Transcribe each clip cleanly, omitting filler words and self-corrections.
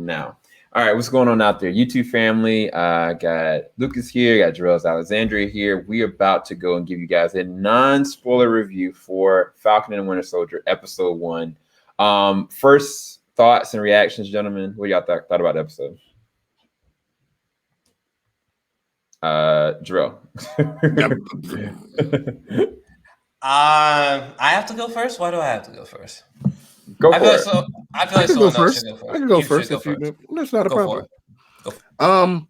now. All right, what's going on out there? YouTube family, got Lucas here, got Jarrell's Alexandria here. We're about to go and give you guys a non-spoiler review for Falcon and the Winter Soldier, episode 1. First thoughts and reactions, gentlemen. What y'all thought about the episode? Jarrell. I have to go first. Why do I have to go first? Go for it. I feel like someone else should go first. I can go first if you. That's not a problem.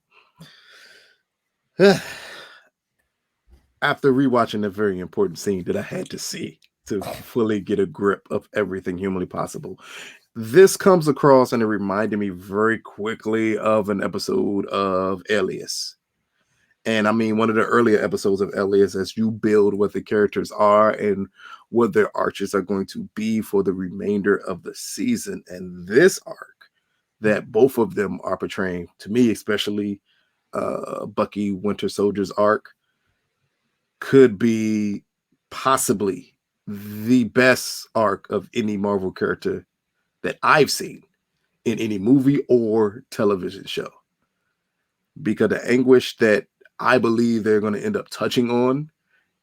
After rewatching a very important scene that I had to see to fully get a grip of everything humanly possible, this comes across and it reminded me very quickly of an episode of Alias. And I mean, one of the earlier episodes of Alias, as you build what the characters are and what their arches are going to be for the remainder of the season. And this arc that both of them are portraying, to me, especially Bucky Winter Soldier's arc, could be possibly the best arc of any Marvel character that I've seen in any movie or television show. Because the anguish that I believe they're going to end up touching on,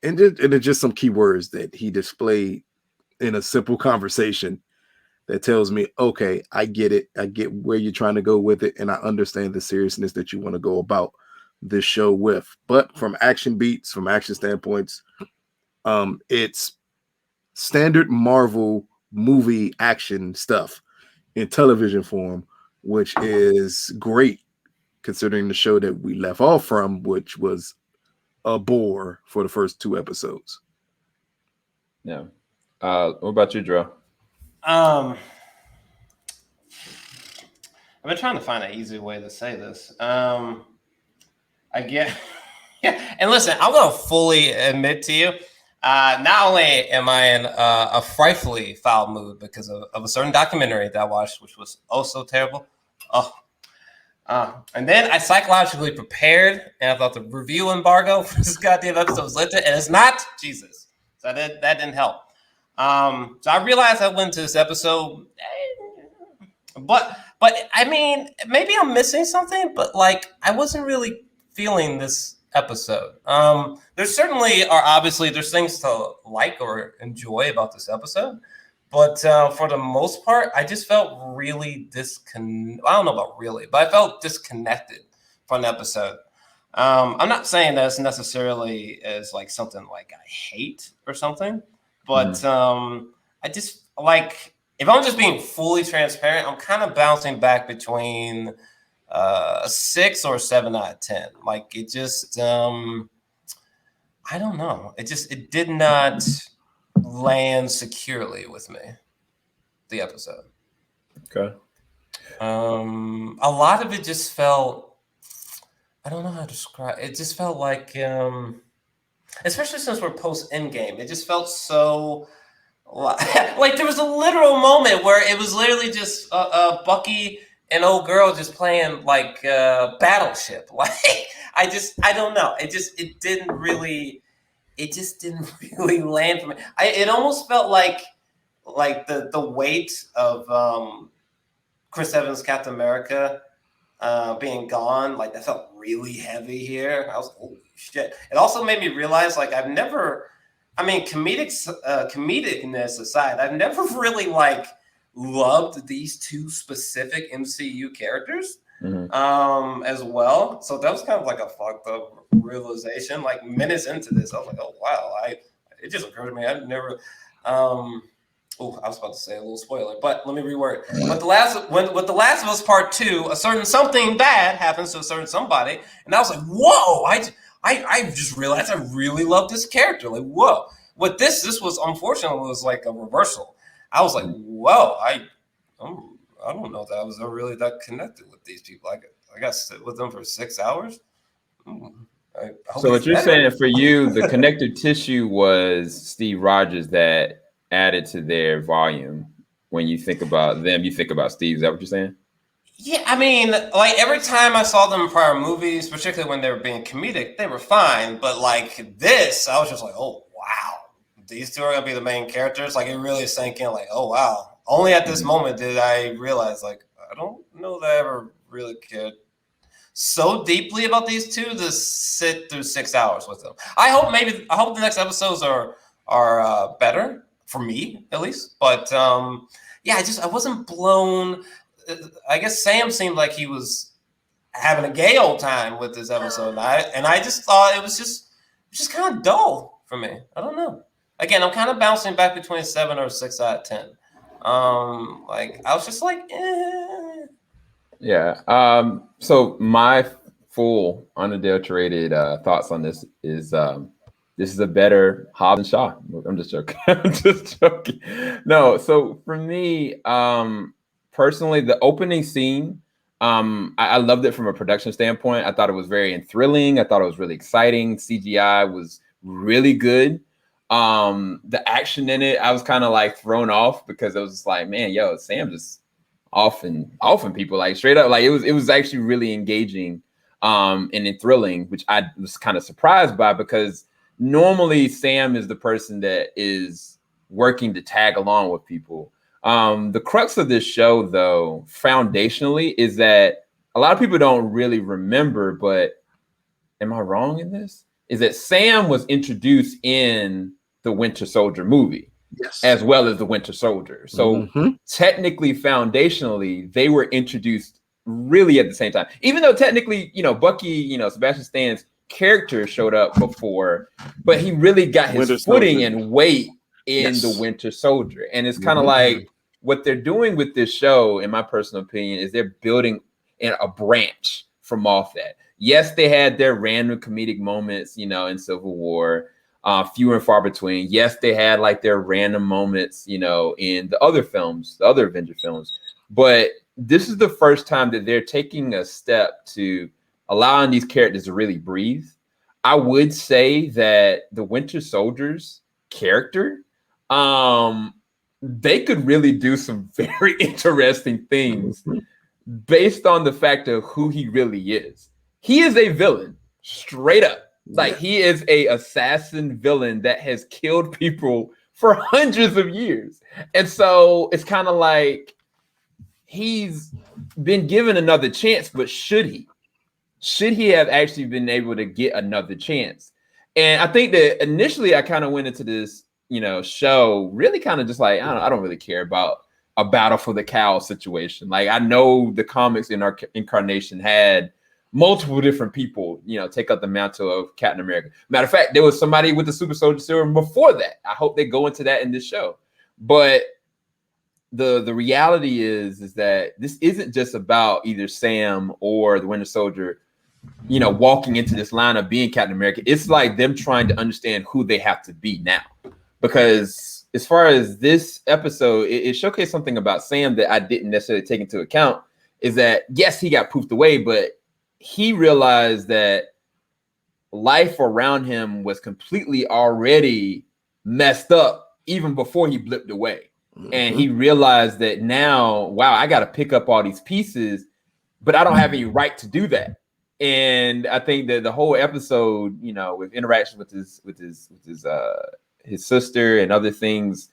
and it's just some keywords that he displayed in a simple conversation that tells me, okay, I get it. I get where you're trying to go with it, and I understand the seriousness that you want to go about this show with. But from action beats, from action standpoints, it's standard Marvel movie action stuff in television form, which is great considering the show that we left off from, which was a bore for the first 2 episodes. Yeah. What about you, Drew? I've been trying to find an easy way to say this. I get, yeah. And listen, I'm gonna fully admit to you, not only am I in a frightfully foul mood because of a certain documentary that I watched, which was oh so terrible. And then I psychologically prepared, and I thought the review embargo for this goddamn episode was lifted, and it's not. Jesus. So that didn't help. So I realized I went to this episode, but I mean, maybe I'm missing something, but like I wasn't really feeling this episode. There certainly are obviously there's things to like or enjoy about this episode. But for the most part, I just felt really I don't know about really, but I felt disconnected from the episode. I'm not saying that it's necessarily as like something like I hate or something, but I just like, if I'm just being fully transparent, I'm kind of bouncing back between a 6 or 7 out of 10. Like it just, I don't know. It did not land securely with me, the episode. Okay. A lot of it just felt, I don't know how to describe it. Just felt like especially since we're post Endgame, it just felt so like there was a literal moment where it was literally just Bucky and old girl just playing like Battleship. Like I don't know. It just didn't really land for me. It almost felt like the weight of Chris Evans' Captain America being gone, like that felt really heavy here. I was like, holy shit. It also made me realize, like, I've never, I mean, comedicness aside, I've never really like loved these 2 specific MCU characters as well. So that was kind of like a fucked up realization. Like minutes into this, I was like, oh wow, it just occurred to me I've never I was about to say a little spoiler, but let me reword. With The Last of Us Part 2, a certain something bad happens to a certain somebody, and I was like, whoa! I just realized I really love this character. Like, whoa! With this was unfortunately was like a reversal. I was like, whoa! I don't know that I was ever really that connected with these people. I got to sit with them for 6 hours. So what you're saying for you, the connective tissue was Steve Rogers that added to their volume. When you think about them, you think about Steve. Is that what you're saying? Yeah, I mean, like every time I saw them in prior movies, particularly when they were being comedic, they were fine. But like this, I was just like, oh wow, these 2 are gonna be the main characters. Like it really sank in. Like, oh wow. Only at this moment did I realize, like, I don't know that I ever really cared so deeply about these two to sit through 6 hours with them. I hope the next episodes are better for me at least. But yeah, I wasn't blown. I guess Sam seemed like he was having a gay old time with this episode, and I just thought it was just kind of dull for me. I don't know. Again, I'm kind of bouncing back between 7 or 6 out of 10. Like I was just like, eh. Yeah. So my full unadulterated thoughts on this is this is a better Hobbs and Shaw. I'm just joking. I'm just joking. No, so for me, personally, the opening scene, I loved it from a production standpoint. I thought it was very thrilling. I thought it was really exciting. CGI was really good. The action in it, I was kind of like thrown off because it was just like, man, yo, Sam just often people, like straight up, like it was actually really engaging and thrilling, which I was kind of surprised by, because normally Sam is the person that is working to tag along with people. The crux of this show, though, foundationally, is that a lot of people don't really remember, but am I wrong in this? Is that Sam was introduced in the Winter Soldier movie, Yes. as well as the Winter Soldier. So technically, foundationally, they were introduced really at the same time. Even though technically, Bucky, Sebastian Stan's character showed up before, but he really got his Winter footing Soldier. and weight in the Winter Soldier. And it's kind of like what they're doing with this show, in my personal opinion, is they're building in a branch from off that. Yes, they had their random comedic moments, in Civil War, few and far between. Yes, they had like their random moments, in the other films, the other Avenger films. But this is the first time that they're taking a step to allowing these characters to really breathe. I would say that the Winter Soldier's character, they could really do some very interesting things based on the fact of who he really is. He is a villain, straight up. Like, he is a assassin villain that has killed people for hundreds of years. And so it's kind of like he's been given another chance, but should he? Should he have actually been able to get another chance? And I think that initially I kind of went into this, show really kind of just like, I don't really care about a battle for the cow situation. Like, I know the comics in our incarnation had multiple different people, take up the mantle of Captain America. Matter of fact, there was somebody with the Super Soldier Serum before that. I hope they go into that in this show. But the reality is that this isn't just about either Sam or the Winter Soldier, walking into this line of being Captain America. It's like them trying to understand who they have to be now. Because as far as this episode, it showcased something about Sam that I didn't necessarily take into account, is that, yes, he got poofed away, but he realized that life around him was completely already messed up even before he blipped away. And he realized that now, wow, I got to pick up all these pieces, but I don't have any right to do that. And I think that the whole episode, with interaction with his sister and other things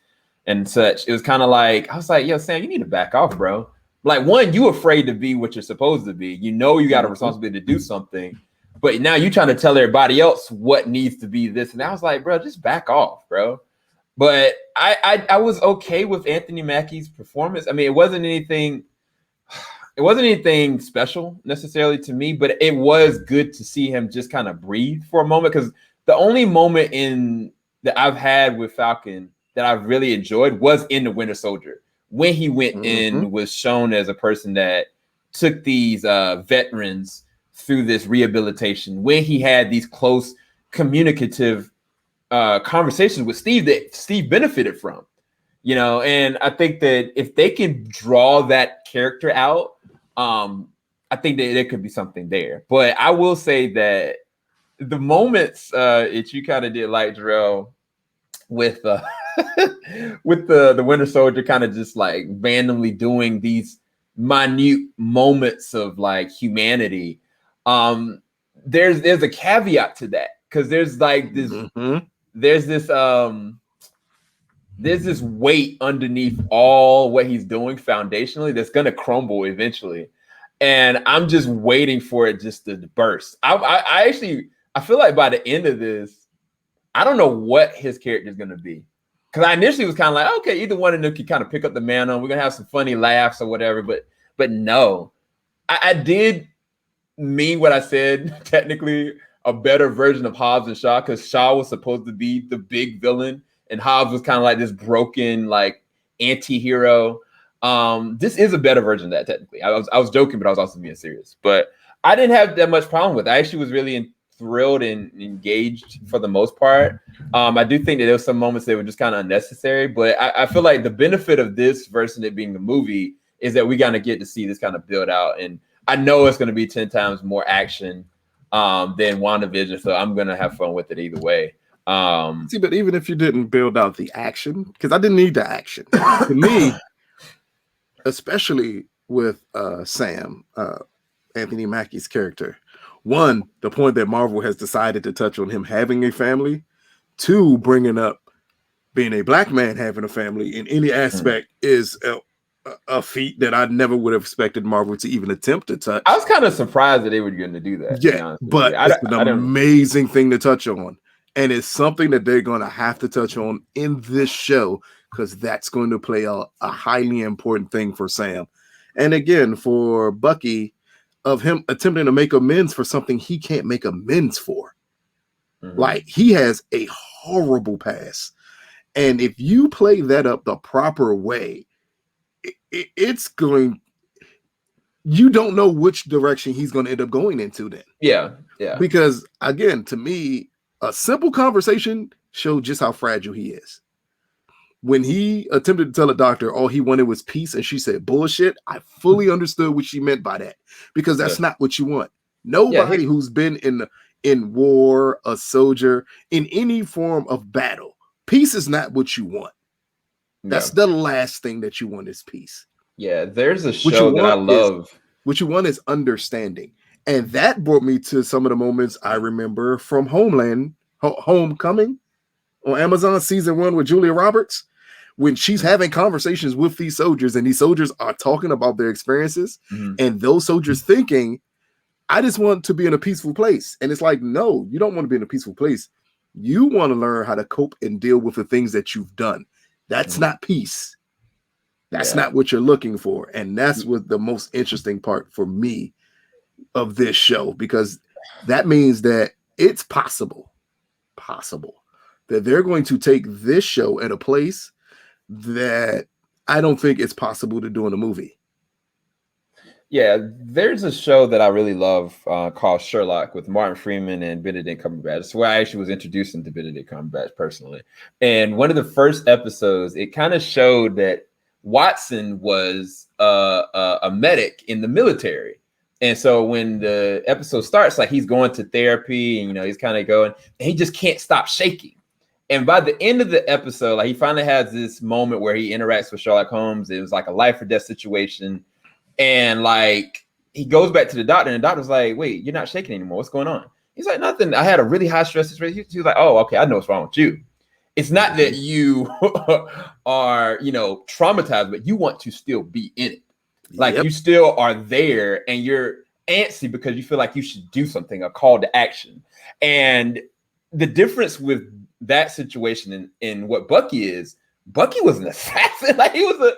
and such, it was kind of like, I was like, yo, Sam, you need to back off, bro. Like, one, you afraid to be what you're supposed to be. You got a responsibility to do something, but now you're trying to tell everybody else what needs to be this. And I was like, bro, just back off, bro. But I was okay with Anthony Mackie's performance. I mean, it wasn't anything special necessarily to me, but it was good to see him just kind of breathe for a moment, because the only moment that I've had with Falcon that I've really enjoyed was in the Winter Soldier, when he went in, was shown as a person that took these veterans through this rehabilitation, when he had these close communicative conversations with Steve that Steve benefited from, and I think that if they can draw that character out, I think that there could be something there. But I will say that the moments that you kind of did like, Jarrell, with with the Winter Soldier kind of just like randomly doing these minute moments of like humanity, there's a caveat to that, because there's like this there's this there's this weight underneath all what he's doing foundationally that's going to crumble eventually. And I'm just waiting for it just to burst. I actually, I feel like by the end of this, I don't know what his character is going to be. Because I initially was kind of like, okay, either one of them can kind of pick up the mantle. We're going to have some funny laughs or whatever. But no, I did mean what I said, technically a better version of Hobbs and Shaw, because Shaw was supposed to be the big villain and Hobbs was kind of like this broken, like anti-hero. This is a better version of that, technically. I was joking, but I was also being serious. But I didn't have that much problem with it. I actually was really thrilled and engaged for the most part. I do think that there were some moments that were just kind of unnecessary, but I feel like the benefit of this versus it being a movie is that we kind of get to see this kind of build out. And I know it's going to be 10 times more action than WandaVision, so I'm going to have fun with it either way. See, but even if you didn't build out the action, because I didn't need the action. To me, especially with Sam, Anthony Mackie's character, one, the point that Marvel has decided to touch on him having a family, two, bringing up being a black man having a family in any aspect is a feat that I never would have expected Marvel to even attempt to touch. I was kind of surprised that they were going to do that. Yeah, but it's an amazing thing to touch on. And it's something that they're going to have to touch on in this show because that's going to play a highly important thing for Sam. And again, for Bucky, of him attempting to make amends for something he can't make amends for. Like, he has a horrible past. And if you play that up the proper way, it's going... You don't know which direction he's going to end up going into then. Yeah. Because, again, to me, a simple conversation showed just how fragile he is. When he attempted to tell a doctor all he wanted was peace and she said bullshit, I fully understood what she meant by that, because that's not what you want. Nobody who's been in war, a soldier, in any form of battle, peace is not what you want. That's the last thing that you want is peace. Yeah, there's a show that I love. What you want is understanding. And that brought me to some of the moments I remember from Homecoming on Amazon season 1 with Julia Roberts, when she's having conversations with these soldiers and these soldiers are talking about their experiences and those soldiers thinking, I just want to be in a peaceful place. And it's like, no, you don't want to be in a peaceful place. You want to learn how to cope and deal with the things that you've done. That's not peace. That's not what you're looking for. And that's what the most interesting part for me of this show, because that means that it's possible that they're going to take this show at a place that I don't think it's possible to do in a movie. Yeah, there's a show that I really love called Sherlock with Martin Freeman and Benedict Cumberbatch. It's where I actually was introduced into Benedict Cumberbatch personally. And one of the first episodes, it kind of showed that Watson was a medic in the military. And so when the episode starts, like he's going to therapy and, he's kind of going, and he just can't stop shaking. And by the end of the episode, like he finally has this moment where he interacts with Sherlock Holmes. It was like a life or death situation. And like, he goes back to the doctor and the doctor's like, wait, you're not shaking anymore. What's going on? He's like, nothing. I had a really high stress situation. He was like, oh, okay. I know what's wrong with you. It's not that you are, traumatized, but you want to still be in it. Like you still are there and you're antsy because you feel like you should do something, a call to action. And the difference with that situation and what Bucky was an assassin. Like he was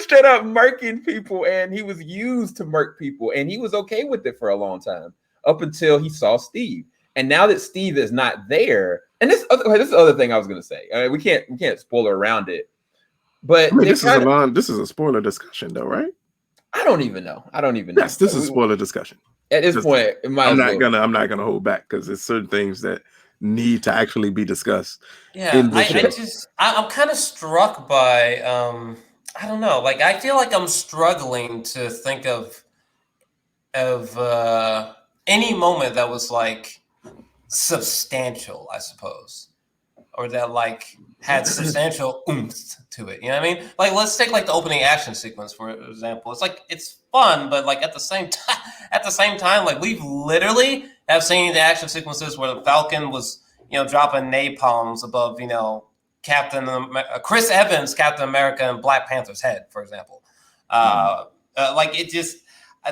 straight up murking people, and he was used to murk people, and he was okay with it for a long time up until he saw Steve. And now that Steve is not there, and this is the other thing I was going to say. We can't spoiler around it, but I mean, this is a spoiler discussion, though, right? I don't even know. Yes, this is a spoiler discussion. At this point, I'm not gonna hold back because there's certain things that need to actually be discussed. Yeah, I'm kind of struck by I don't know. Like I feel like I'm struggling to think of any moment that was like substantial, I suppose, or that like had substantial oomph to it. You know what I mean? Like let's take like the opening action sequence for example. It's like it's fun, but like at the same time, like we've literally have seen the action sequences where the Falcon was dropping napalms above Chris Evans, Captain America, and Black Panther's head, for example. Like it just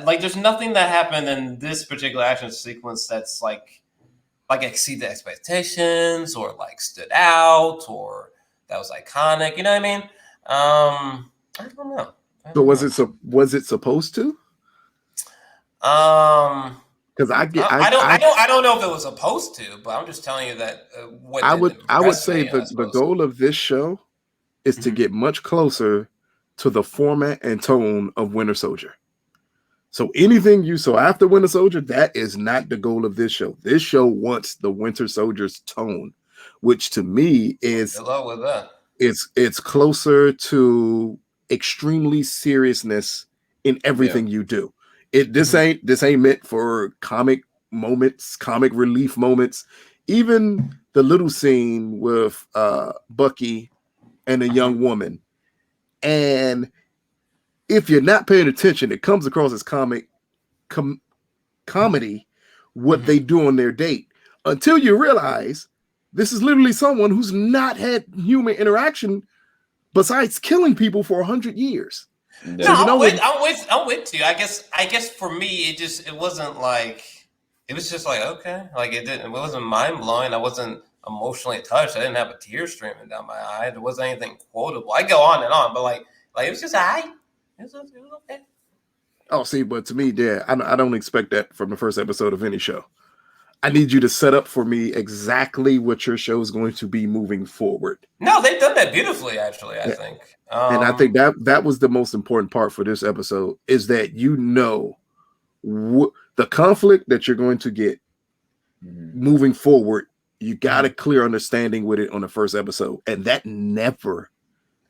like there's nothing that happened in this particular action sequence that's like exceeded expectations or like stood out or that was iconic. You know what I mean? I don't know. So was it supposed to? Because I don't know if it was supposed to, but I'm just telling you that I would say the goal of this show is to get much closer to the format and tone of Winter Soldier. So so after Winter Soldier, that is not the goal of this show. This show wants the Winter Soldier's tone, which to me is it's closer to extremely seriousness in everything you do. This ain't meant for comic moments, comic relief moments. Even the little scene with Bucky and a young woman. And if you're not paying attention, it comes across as comedy what they do on their date until you realize this is literally someone who's not had human interaction besides killing people for 100 years. No, so I'm with you. I guess for me, it wasn't like, it was just like, okay, like it wasn't mind blowing. I wasn't emotionally touched. I didn't have a tear streaming down my eye. There wasn't anything quotable. I go on and on, but like it was just it was okay. Oh, see, but to me, I don't expect that from the first episode of any show. I need you to set up for me exactly what your show is going to be moving forward. No, they've done that beautifully, actually, I think. And I think that was the most important part for this episode is that the conflict that you're going to get moving forward, you got a clear understanding with it on the first episode. And that never,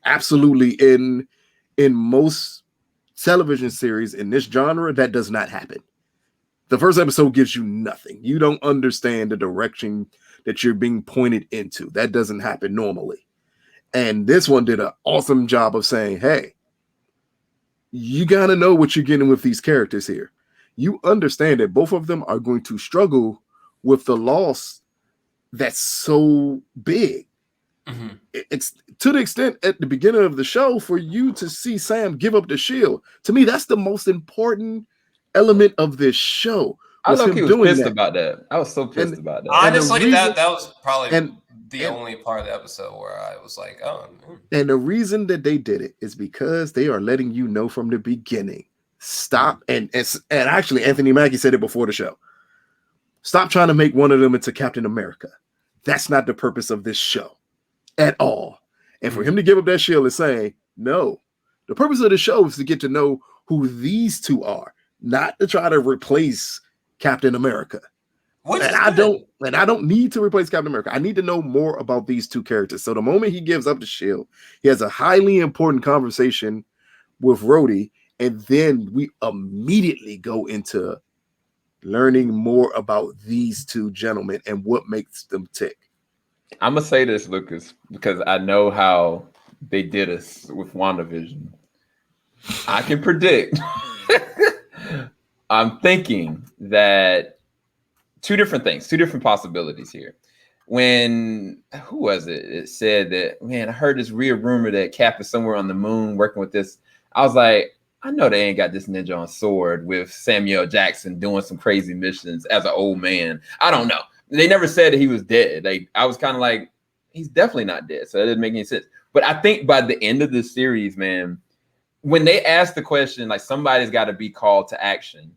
absolutely in most television series in this genre, that does not happen. The first episode gives you nothing. You don't understand the direction that you're being pointed into. That doesn't happen normally. And this one did an awesome job of saying, hey, you got to know what you're getting with these characters here. You understand that both of them are going to struggle with the loss that's so big. It's to the extent at the beginning of the show for you to see Sam give up the shield. To me, that's the most important element of this show. I was pissed about that. I was so pissed about that. Honestly, that was probably the only part of the episode where I was like, oh. And the reason that they did it is because they are letting you know from the beginning. Stop. And actually, Anthony Mackie said it before the show. Stop trying to make one of them into Captain America. That's not the purpose of this show at all. And for him to give up that shield and say, no, the purpose of the show is to get to know who these two are, not to try to replace Captain America. And I don't need to replace Captain America. I need to know more about these two characters. So the moment he gives up the shield, he has a highly important conversation with Rhodey, and then we immediately go into learning more about these two gentlemen and what makes them tick. I'm gonna say this, Lucas, because I know how they did us with WandaVision. I can predict. I'm thinking that two different possibilities here. When who was it? It said that, man, I heard this weird rumor that Cap is somewhere on the moon working with this. I was like, I know they ain't got this ninja on sword with Samuel Jackson doing some crazy missions as an old man. I don't know. They never said that he was dead. Like, I was kind of like, he's definitely not dead. So that didn't make any sense. But I think by the end of the series, man, when they ask the question, like somebody's got to be called to action,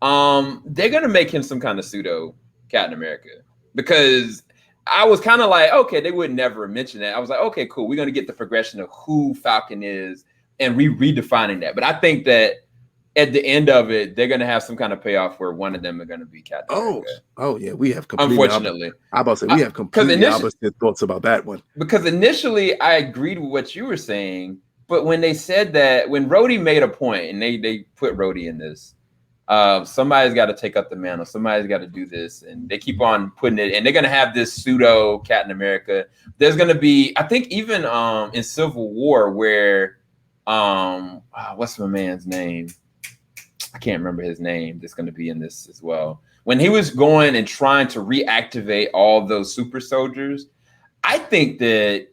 they're going to make him some kind of pseudo Captain America. Because I was kind of like, okay, they would never mention that. I was like, okay, cool. We're going to get the progression of who Falcon is and redefining that. But I think that at the end of it, they're going to have some kind of payoff where one of them are going to be Captain America. Oh, yeah. We have completely unfortunately. I about to say we have completely opposite thoughts about that one. Because initially I agreed with what you were saying, but when they said that, when Rhodey made a point, and they put Rhodey in this, somebody's got to take up the mantle, somebody's got to do this, and they keep on putting it, and they're going to have this pseudo Captain America. There's going to be, I think, even in Civil War where what's my man's name? I can't remember his name. That's going to be in this as well. When he was going and trying to reactivate all those super soldiers, I think that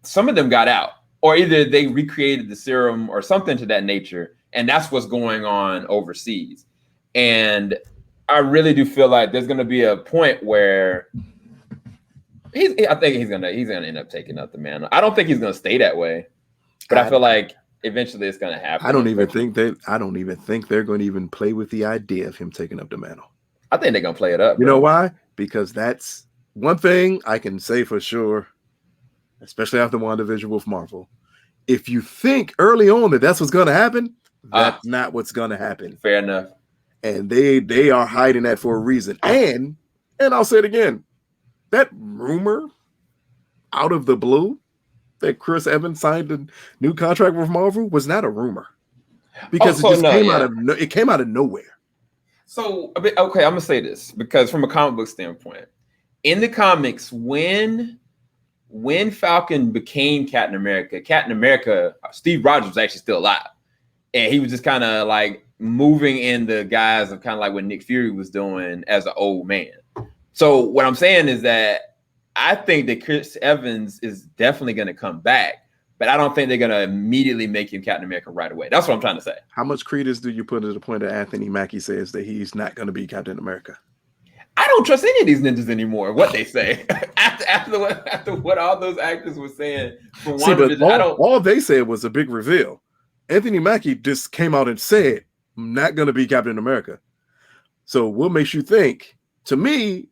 some of them got out, or either they recreated the serum or something to that nature, and that's what's going on overseas. And I really do feel like there's going to be a point where I think he's gonna end up taking up the mantle. I don't think he's gonna stay that way, but I feel like eventually it's gonna happen. I don't even think they're going to even play with the idea of him taking up the mantle. I think they're gonna play it up. You know why? Because that's one thing I can say for sure, especially after WandaVision with Marvel. If you think early on that that's what's going to happen, that's not what's going to happen. Fair enough. And they are hiding that for a reason. And I'll say it again, that rumor out of the blue that Chris Evans signed a new contract with Marvel was not a rumor, because it came out of nowhere. So, okay, I'm gonna say this because from a comic book standpoint, in the comics, when Falcon became Captain America, Steve Rogers was actually still alive, and he was just kind of like moving in the guise of kind of like what Nick Fury was doing as an old man. So what I'm saying is that I think that Chris Evans is definitely going to come back, but I don't think they're going to immediately make him Captain America right away. That's what I'm trying to say. How much credence do you put to the point that Anthony Mackie says that he's not going to be Captain America? I don't trust any of these ninjas anymore. What they say after what all those actors were saying from all they said was a big reveal. Anthony Mackie just came out and said, "I'm not going to be Captain America." So what makes you think? To me,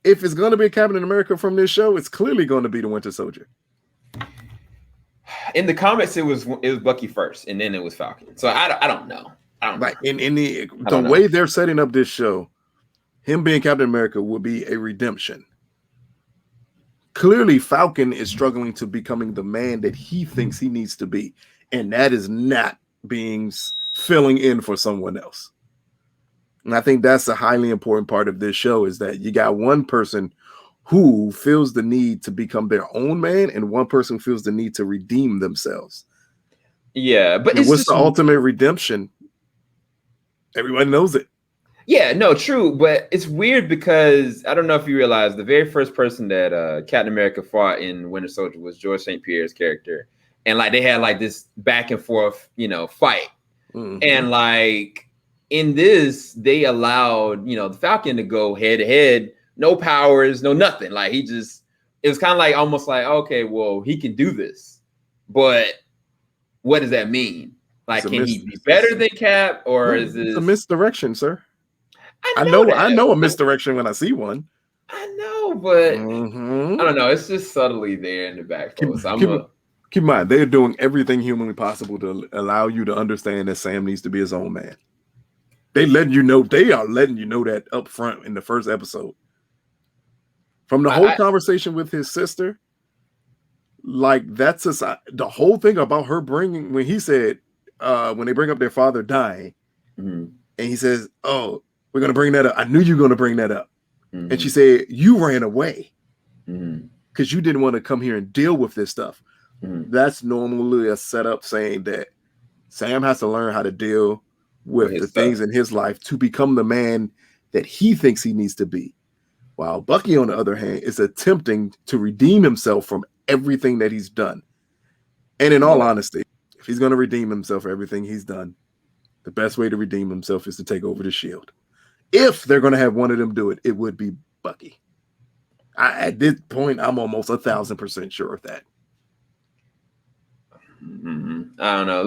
if it's going to be Captain America from this show, it's clearly going to be the Winter Soldier. In the comics, it was Bucky first, and then it was Falcon. So I don't know. In the way they're setting up this show, him being Captain America would be a redemption. Clearly, Falcon is struggling to becoming the man that he thinks he needs to be, and that is not filling in for someone else. And I think that's a highly important part of this show, is that you got one person who feels the need to become their own man, and one person feels the need to redeem themselves. Yeah, but what's the ultimate redemption? Everybody knows it. Yeah, no, true. But it's weird because I don't know if you realize the very first person that Captain America fought in Winter Soldier was George St. Pierre's character. And like they had like this back and forth, fight. Mm-hmm. And like in this, they allowed, the Falcon to go head to head, no powers, no nothing. Like it was kind of like almost like, okay, well, he can do this. But what does that mean? Like, can he be better than Cap, or is this a misdirection, sir? I know a misdirection when I see one. I know, but I don't know. It's just subtly there in the back. Keep in mind, they're doing everything humanly possible to allow you to understand that Sam needs to be his own man. They are letting you know that up front in the first episode. From the whole conversation with his sister, like that's the whole thing about her bringing, when he said, when they bring up their father dying, and he says, "Oh, we're going to bring that up. I knew you were going to bring that up." And she said, "You ran away because you didn't want to come here and deal with this stuff." That's normally a setup saying that Sam has to learn how to deal with the things in his life to become the man that he thinks he needs to be. While Bucky, on the other hand, is attempting to redeem himself from everything that he's done. And in all honesty, if he's going to redeem himself for everything he's done, the best way to redeem himself is to take over the Shield. If they're going to have one of them do it, it would be Bucky. At this point, I'm almost 1,000% sure of that. I don't know.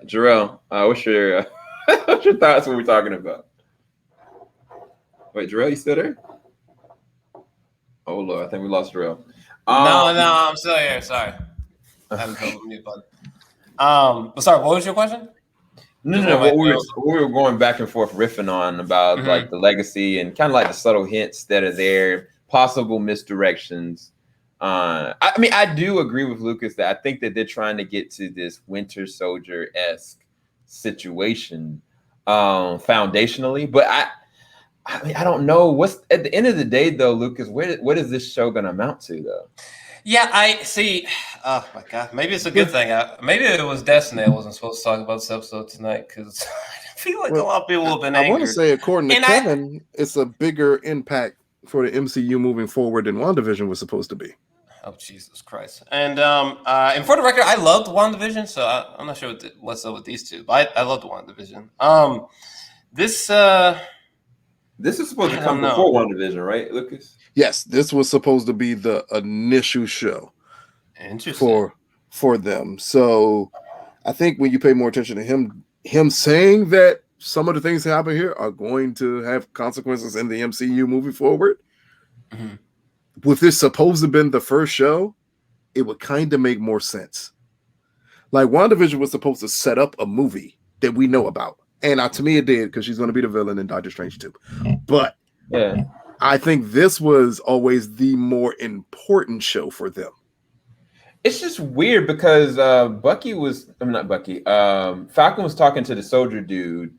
Jarrell, what's your thoughts when we're talking about? Wait, Jarrell, you still there? Oh Lord, I think we lost Jarrell. No, I'm still here. Sorry, I haven't told the mute button. But sorry, what was your question? No. What we were going back and forth riffing on about like the legacy and kind of like the subtle hints that are there, possible misdirections. I do agree with Lucas that I think that they're trying to get to this Winter Soldier-esque situation foundationally, but I don't know what's at the end of the day though, Lucas. What is this show going to amount to though? Yeah, I see. Oh my God, maybe it's a good thing. Maybe it was destiny. I wasn't supposed to talk about this episode tonight because I feel like a lot of people have been angry. I want to say, according to Kevin, it's a bigger impact for the MCU moving forward than WandaVision was supposed to be. Oh, Jesus Christ. And for the record, I loved WandaVision, so I'm not sure what's up with these two, but I loved WandaVision. This is supposed I to come don't before know. WandaVision, right, Lucas? Yes, this was supposed to be the initial show Interesting. for them. So I think when you pay more attention to him saying that some of the things that happen here are going to have consequences in the MCU moving forward, Mhm. with this supposed to have been the first show, it would kind of make more sense. Like WandaVision was supposed to set up a movie that we know about. And to me it did, because she's going to be the villain in Doctor Strange 2. But Yeah. I think this was always the more important show for them. It's just weird because not Bucky. Falcon was talking to the soldier dude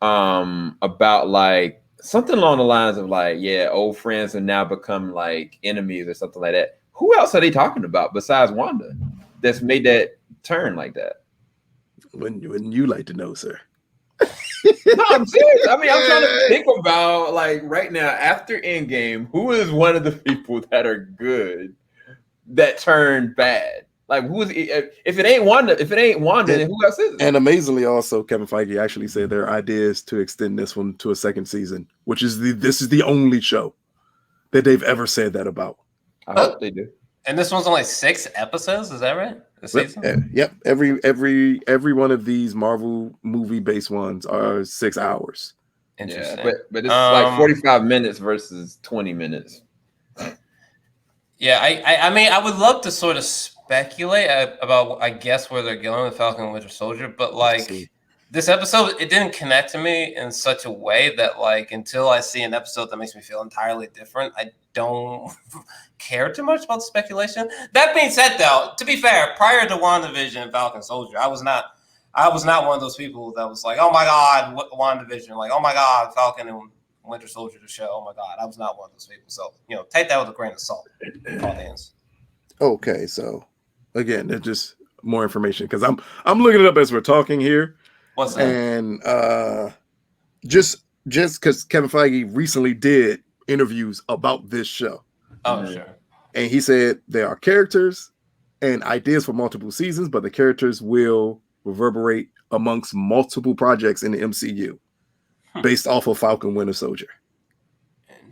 about like something along the lines of like, yeah, old friends have now become like enemies or something like that. Who else are they talking about besides Wanda that's made that turn like that? Wouldn't you like to know, sir? No, I'm serious. I mean, I'm trying to think about like right now after Endgame, who is one of the people that are good that turned bad? Like who is if it ain't Wanda, then who else is it? And amazingly, also Kevin Feige actually said their idea is to extend this one to a second season, which is this is the only show that they've ever said that about. I hope they do. And this one's only 6 episodes, is that right? The season? Yep. Every one of these Marvel movie based ones are 6 hours. Interesting. Yeah, but it's like 45 minutes versus 20 minutes. Yeah, I mean, I would love to sort of speculate about, I guess, where they're going with Falcon and Winter Soldier, but like this episode, it didn't connect to me in such a way that like until I see an episode that makes me feel entirely different, I don't care too much about the speculation. That being said, though, to be fair, prior to WandaVision and Falcon Soldier, I was not one of those people that was like, oh my God, WandaVision, like, oh my God, Falcon and Winter Soldier to show. Oh my God, I was not one of those people. So take that with a grain of salt. Audience. Okay, so again, there's just more information because I'm looking it up as we're talking here. What's that? And just because Kevin Feige recently did interviews about this show. Oh, sure. And he said there are characters and ideas for multiple seasons, but the characters will reverberate amongst multiple projects in the MCU based off of Falcon Winter Soldier.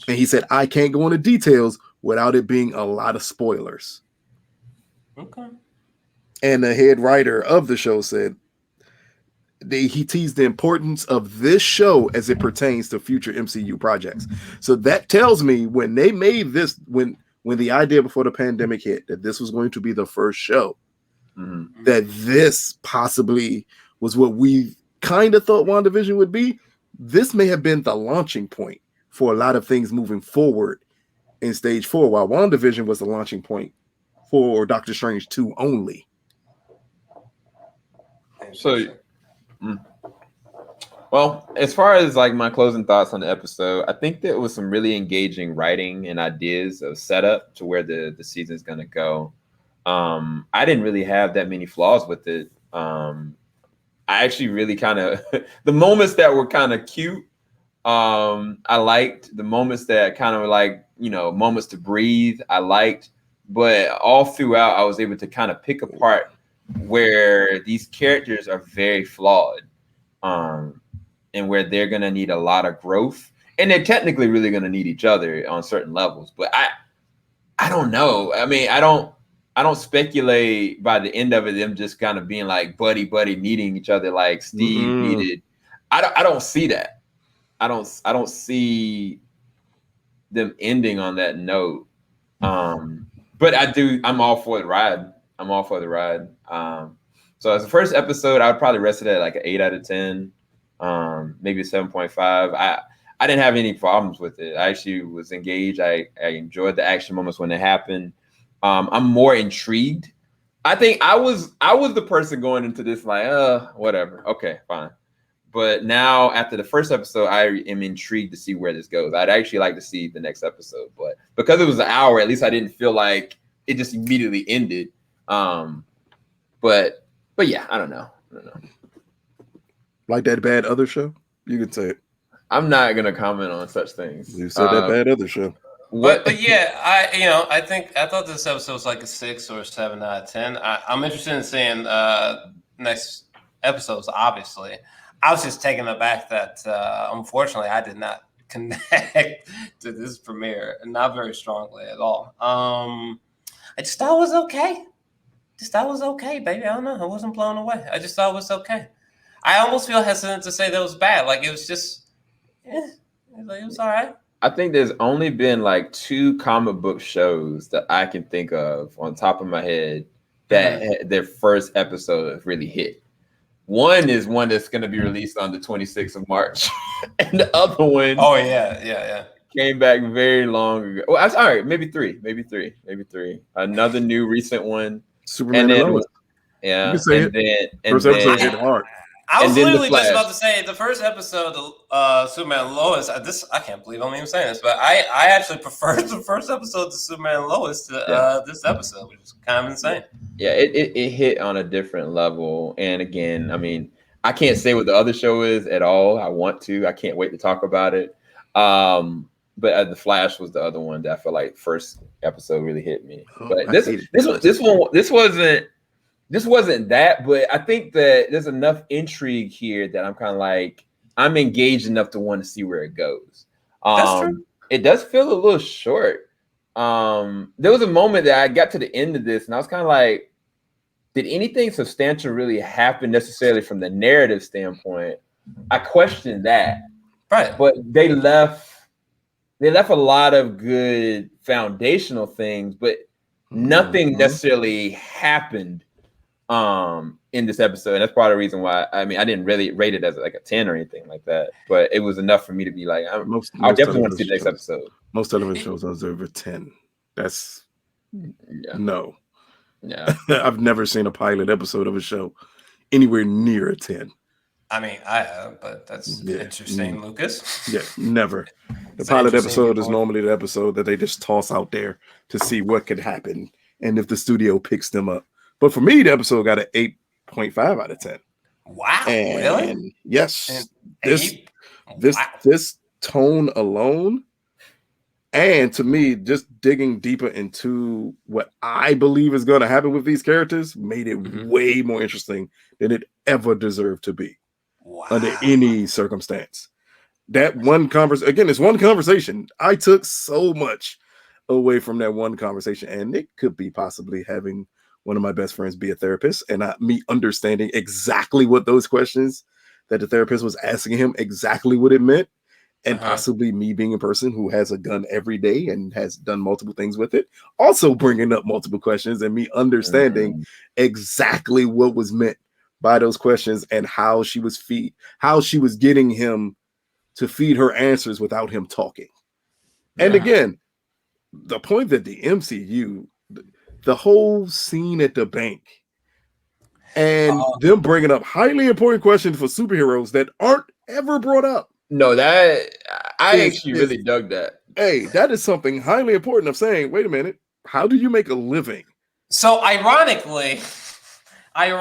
And he said, I can't go into details without it being a lot of spoilers. Okay. And the head writer of the show said he teased the importance of this show as it pertains to future MCU projects. So that tells me when they made this, when the idea before the pandemic hit that this was going to be the first show, that this possibly was what we kind of thought WandaVision would be. This may have been the launching point for a lot of things moving forward in stage 4, while WandaVision was the launching point for Doctor Strange 2 only. So, well, as far as like my closing thoughts on the episode, I think there was some really engaging writing and ideas of setup to where the season is going to go. I didn't really have that many flaws with it. I actually really kind of the moments that were kind of cute. I liked the moments that kind of were like, moments to breathe. I liked, but all throughout, I was able to kind of pick apart where these characters are very flawed, and where they're going to need a lot of growth, and they're technically really going to need each other on certain levels. But I don't know. I mean, I don't speculate by the end of it them just kind of being like buddy needing each other like Steve needed. I don't see that. I don't see them ending on that note. But I'm all for the ride. So as the first episode, I would probably rest it at like an 8 out of 10, maybe a 7.5. I didn't have any problems with it. I actually was engaged. I enjoyed the action moments when they happened. I'm more intrigued. I think I was the person going into this like, whatever. Okay, fine. But now after the first episode, I am intrigued to see where this goes. I'd actually like to see the next episode, but because it was an hour, at least I didn't feel like it just immediately ended. But yeah, I don't know. Like that bad other show? You could say it. I'm not gonna comment on such things. You said that bad other show. What? But yeah, I thought this episode was like a 6 or a 7 out of 10. I'm interested in seeing next episodes. Obviously, I was just taken aback that unfortunately I did not connect to this premiere, not very strongly at all. I just thought it was okay. Just thought it was okay, baby. I don't know. I wasn't blown away. I just thought it was okay. I almost feel hesitant to say that it was bad. Like it was just, it was all right. I think there's only been like 2 comic book shows that I can think of on top of my head that their first episode really hit. One is one that's going to be released on the 26th of March, and the other one, oh yeah, came back very long ago. Well, all right, maybe three. Another new recent one, Superman and Lois. Yeah, you can say and it. then First episode hit hard. I was literally just about to say the first episode of Superman and Lois. I can't believe I'm even saying this, but I actually preferred the first episode to Superman and Lois to this episode, which is kind of insane. Yeah, it hit on a different level. And again, I mean, I can't say what the other show is at all. I want to. I can't wait to talk about it. But The Flash was the other one that I feel like first episode really hit me. But this wasn't that, but I think that there's enough intrigue here that I'm kind of like, I'm engaged enough to want to see where it goes. That's true. It does feel a little short. There was a moment that I got to the end of this and I was kind of like, did anything substantial really happen necessarily from the narrative standpoint? I questioned that. Right. But they left a lot of good foundational things, but nothing necessarily happened in this episode. And that's part of the reason why I didn't really rate it as like a 10 or anything like that, but it was enough for me to be like, I definitely want to see the next episode. Most television shows are over 10. That's no. Yeah. I've never seen a pilot episode of a show anywhere near a 10. I mean, I have, but that's interesting, Lucas. Yeah, never. The pilot episode is normally the episode that they just toss out there to see what could happen and if the studio picks them up. But for me, the episode got an 8.5 out of 10. Wow, and really? Yes. This tone alone, and to me, just digging deeper into what I believe is going to happen with these characters made it way more interesting than it ever deserved to be. Wow. Under any circumstance. That one conversation, again, it's one conversation. I took so much away from that one conversation, and it could be possibly having one of my best friends be a therapist and me understanding exactly what those questions that the therapist was asking him, exactly what it meant, and possibly me being a person who has a gun every day and has done multiple things with it, also bringing up multiple questions and me understanding exactly what was meant by those questions and how she was getting him to feed her answers without him talking. And again, the point that the MCU, the whole scene at the bank and them bringing up highly important questions for superheroes that aren't ever brought up. No, that I actually really dug that. Hey, that is something highly important of saying, wait a minute, how do you make a living? So ironically, I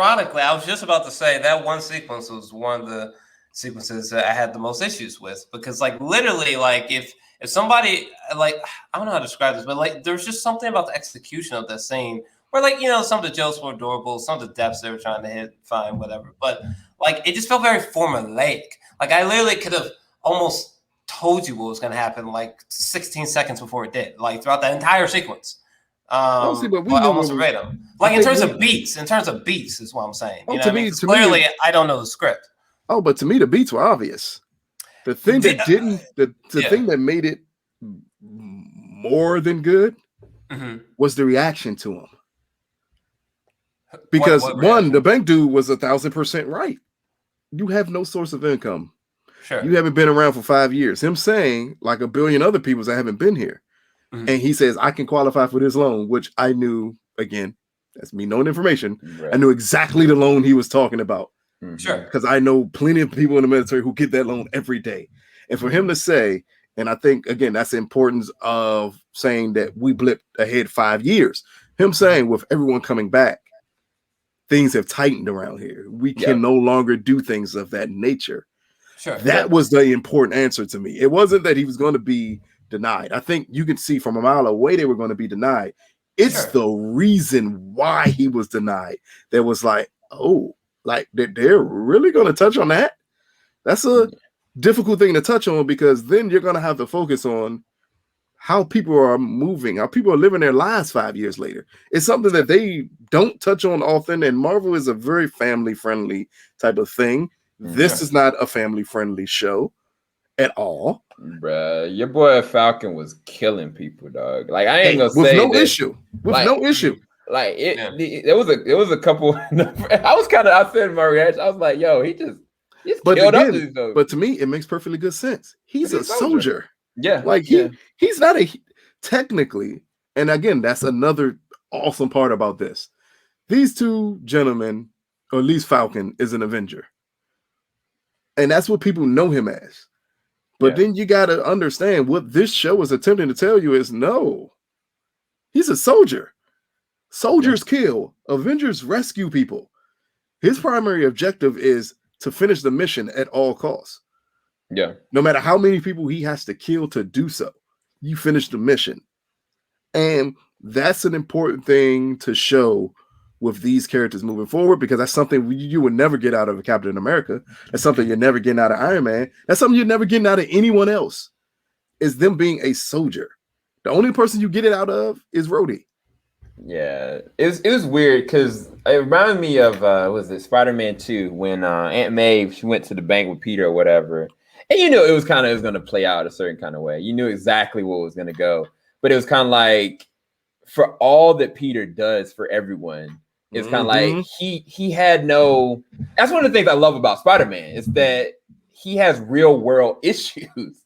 was just about to say that one sequence was one of the sequences that I had the most issues with, because like literally, like if somebody, like, I don't know how to describe this, but like there's just something about the execution of that scene where, like, some of the jokes were adorable, some of the depths they were trying to hit, fine, whatever, but like it just felt very formulaic. Like I literally could have almost told you what was going to happen like 16 seconds before it did, like throughout that entire sequence. Almost verbatim. Like in terms of beats is what I'm saying. Clearly, I don't know the script. Oh, but to me, the beats were obvious. The thing that thing that made it more than good was the reaction to him. Because the bank dude was 1,000% right. You have no source of income. Sure. You haven't been around for 5 years. Him saying, like a billion other people, I haven't been here. And he says, I can qualify for this loan, which I knew, again, that's me knowing information. Right. I knew exactly the loan he was talking about. Sure. Because I know plenty of people in the military who get that loan every day. And for him to say, and I think, again, that's the importance of saying that we blipped ahead 5 years. Him saying, with everyone coming back, things have tightened around here. We can no longer do things of that nature. Sure. That was the important answer to me. It wasn't that he was going to be denied. I think you can see from a mile away they were going to be denied. It's the reason why he was denied that was like, oh, like they're really going to touch on that? That's a difficult thing to touch on, because then you're going to have to focus on how people are moving, how people are living their lives 5 years later. It's something that they don't touch on often, and Marvel is a very family-friendly type of thing. This is not a family-friendly show at all. Bruh, your boy Falcon was killing people, dog. Like, I ain't gonna with say no that, issue. With like, no issue. Like there was a couple. I was kind of, I said in my reaction, I was like, yo, he's killed up these folks. But to me, it makes perfectly good sense. He's a soldier. Yeah. Like he's not technically, and again, that's another awesome part about this. These two gentlemen, or at least Falcon, is an Avenger. And that's what people know him as. But then you got to understand what this show is attempting to tell you is no, he's a soldier. Soldiers kill. Avengers rescue people. His primary objective is to finish the mission at all costs. Yeah. No matter how many people he has to kill to do so, you finish the mission. And that's an important thing to show with these characters moving forward, because that's something you would never get out of a Captain America. That's something you're never getting out of Iron Man. That's something you're never getting out of anyone else, is them being a soldier. The only person you get it out of is Rhodey. Yeah, it was weird because it reminded me of was it Spider-Man 2 when Aunt May, she went to the bank with Peter or whatever, and it was going to play out a certain kind of way. You knew exactly what was going to go, but it was kind of like, for all that Peter does for everyone, it's kind of like he had no. That's one of the things I love about Spider-Man, is that he has real world issues,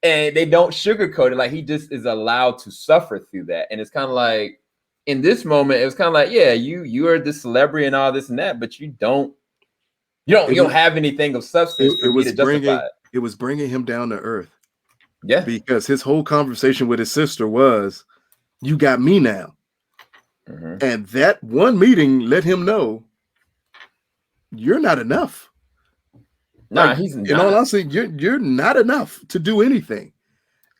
and they don't sugarcoat it. Like, he just is allowed to suffer through that, and it's kind of like, in this moment, it was kind of like, yeah, you are the celebrity and all this and that, but you don't have anything of substance for me to justify it. It was bringing him down to earth. Yeah, because his whole conversation with his sister was, "You got me now," and that one meeting let him know you're not enough. Nah, he's not. In all honesty, you're not enough to do anything.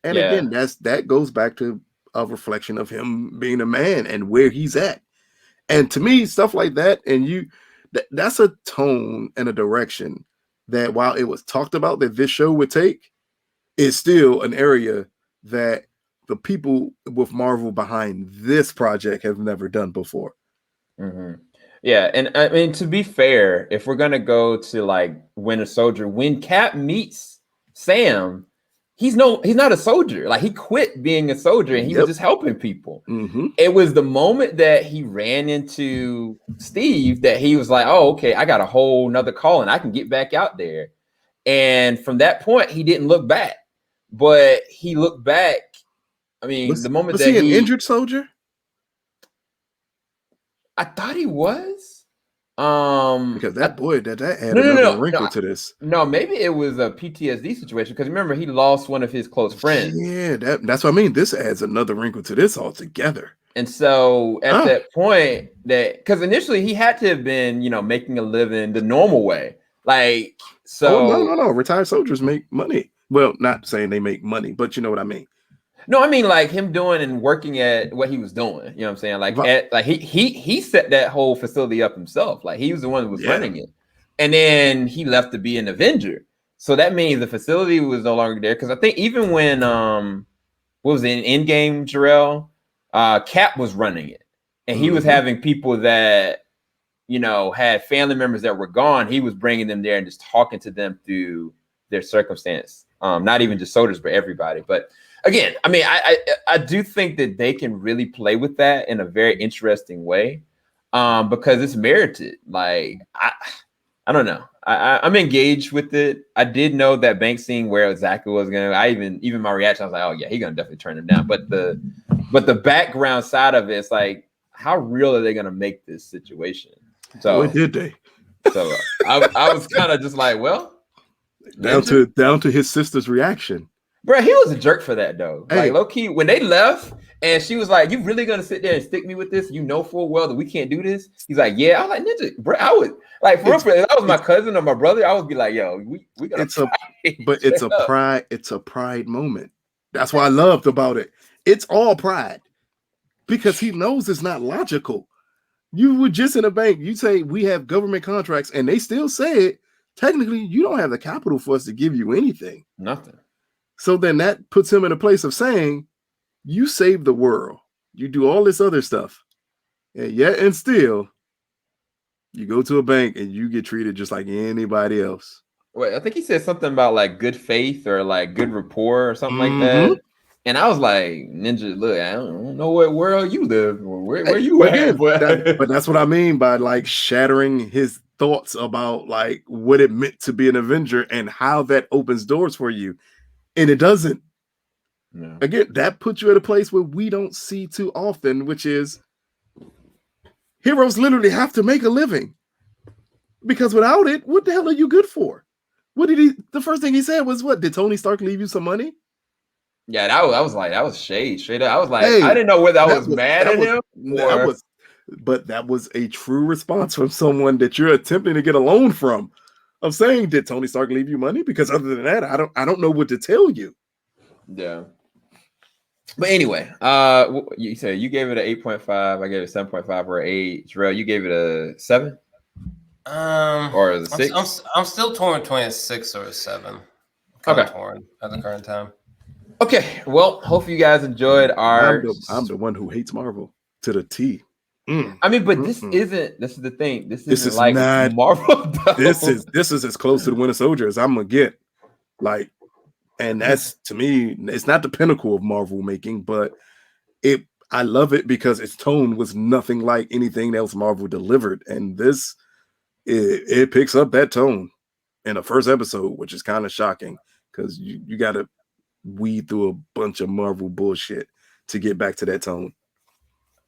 And again, that goes back to a reflection of him being a man and where he's at. And to me, stuff like that, and that's a tone and a direction that, while it was talked about that this show would take, is still an area that the people with Marvel behind this project have never done before. Yeah, and I mean, to be fair, if we're gonna go to like Winter Soldier, when Cap meets Sam, he's not a soldier. Like, he quit being a soldier and he was just helping people. It was the moment that he ran into Steve that he was like, oh, okay, I got a whole nother calling. I can get back out there. And from that point, he didn't look back. But he looked back. I mean, the moment was that he an injured soldier? I thought he was. Because that added another wrinkle to this. No, maybe it was a PTSD situation, because remember, he lost one of his close friends. Yeah, that's what I mean. This adds another wrinkle to this altogether. And so at that point, because initially he had to have been, making a living the normal way. Like, so. Oh, no. Retired soldiers make money. Well, not saying they make money, but you know what I mean. No, I mean, like, him doing and working at what he was doing. You know what I'm saying? Like, he set that whole facility up himself. Like, he was the one who was running it. And then he left to be an Avenger. So that means the facility was no longer there. Because I think even when what was it, in Endgame, Jarrell, Cap was running it. And he was having people that, had family members that were gone. He was bringing them there and just talking to them through their circumstance. Not even just soldiers, but everybody. But again, I mean, I do think that they can really play with that in a very interesting way, because it's merited. Like, I don't know. I'm engaged with it. I did know that bank scene where exactly was going to. Even my reaction, I was like, oh yeah, he's gonna definitely turn him down. But the background side of it's like, how real are they gonna make this situation? So what did they? So I was kind of just like, well, down to his sister's reaction. Bro, he was a jerk for that, though. Hey. Like, low-key, when they left and she was like, you really gonna sit there and stick me with this? You know full well that we can't do this. He's like, yeah. I was like, Ninja, bro, I would, like, for real, if that was my cousin or my brother, I would be like, yo, we gotta it's a pride moment. That's what I loved about it. It's all pride because he knows it's not logical. You were just in a bank. You say we have government contracts, and they still say it. Technically, you don't have the capital for us to give you anything. Nothing. So then that puts him in a place of saying, you save the world. You do all this other stuff. And yet and still, you go to a bank and you get treated just like anybody else. Wait, I think he said something about like good faith or like good rapport or something like that. And I was like, Ninja, look, I don't know what world you live or where you at. But that's what I mean by like shattering his thoughts about like what it meant to be an Avenger and how that opens doors for you. And it doesn't. No. Again, that puts you at a place where we don't see too often, which is heroes literally have to make a living. Because without it, what the hell are you good for? What did he? The first thing he said was, "What did Tony Stark leave you some money?" Yeah, that was shade straight up. I was like, hey, I didn't know whether I was mad at him. But that was a true response from someone that you're attempting to get a loan from. Of saying, did Tony Stark leave you money? Because other than that, I don't know what to tell you. Yeah. But anyway, you said you gave it an 8.5. I gave it 7.5 or 8. Jarrell, you gave it a 7? Or a 6? I'm still torn between a 6 or a 7. Okay. Torn at the current time. Okay. Well, hope you guys enjoyed our. I'm the one who hates Marvel to the T. I mean, but this isn't. This is the thing. This is like not Marvel. Though. This is as close to the Winter Soldier as I'm gonna get. Like, and that's to me, it's not the pinnacle of Marvel making, but I love it because its tone was nothing like anything else Marvel delivered, and this it picks up that tone in the first episode, which is kind of shocking because you got to weed through a bunch of Marvel bullshit to get back to that tone.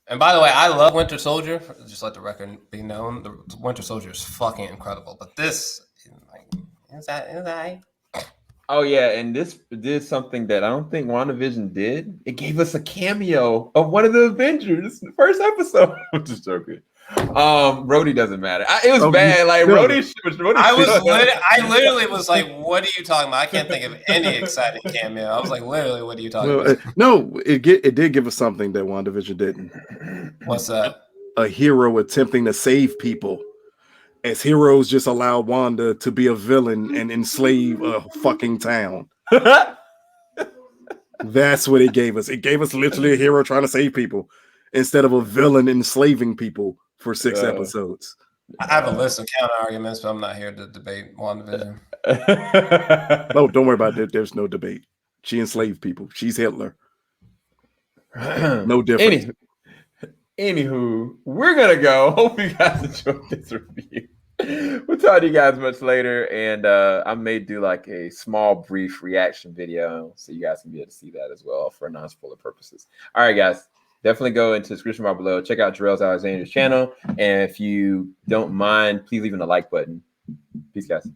And by the way, I love Winter Soldier. Just let the record be known. The Winter Soldier is fucking incredible. But this, like, is that? Oh yeah, and this did something that I don't think WandaVision did. It gave us a cameo of one of the Avengers, the first episode. I'm just joking. Rhodey doesn't matter. It was bad. Like Rhodey. I literally was like, "What are you talking about?" I can't think of any exciting cameo. I was like, "Literally, what are you talking about?" No, it did give us something that WandaVision didn't. What's that? A hero attempting to save people. As heroes just allow Wanda to be a villain and enslave a fucking town. That's what it gave us. It gave us literally a hero trying to save people instead of a villain enslaving people for 6 episodes. I have a list of counter arguments, but I'm not here to debate WandaVision. No, don't worry about it. There's no debate. She enslaved people. She's Hitler. No difference. Anywho, we're gonna go. Hope you guys enjoyed this review. We'll talk to you guys much later, and I may do like a small, brief reaction video so you guys can be able to see that as well for non-spoiler purposes. All right, guys, definitely go into the description bar below. Check out Jarrell Alexander's channel, and if you don't mind, please leave a like button. Peace, guys.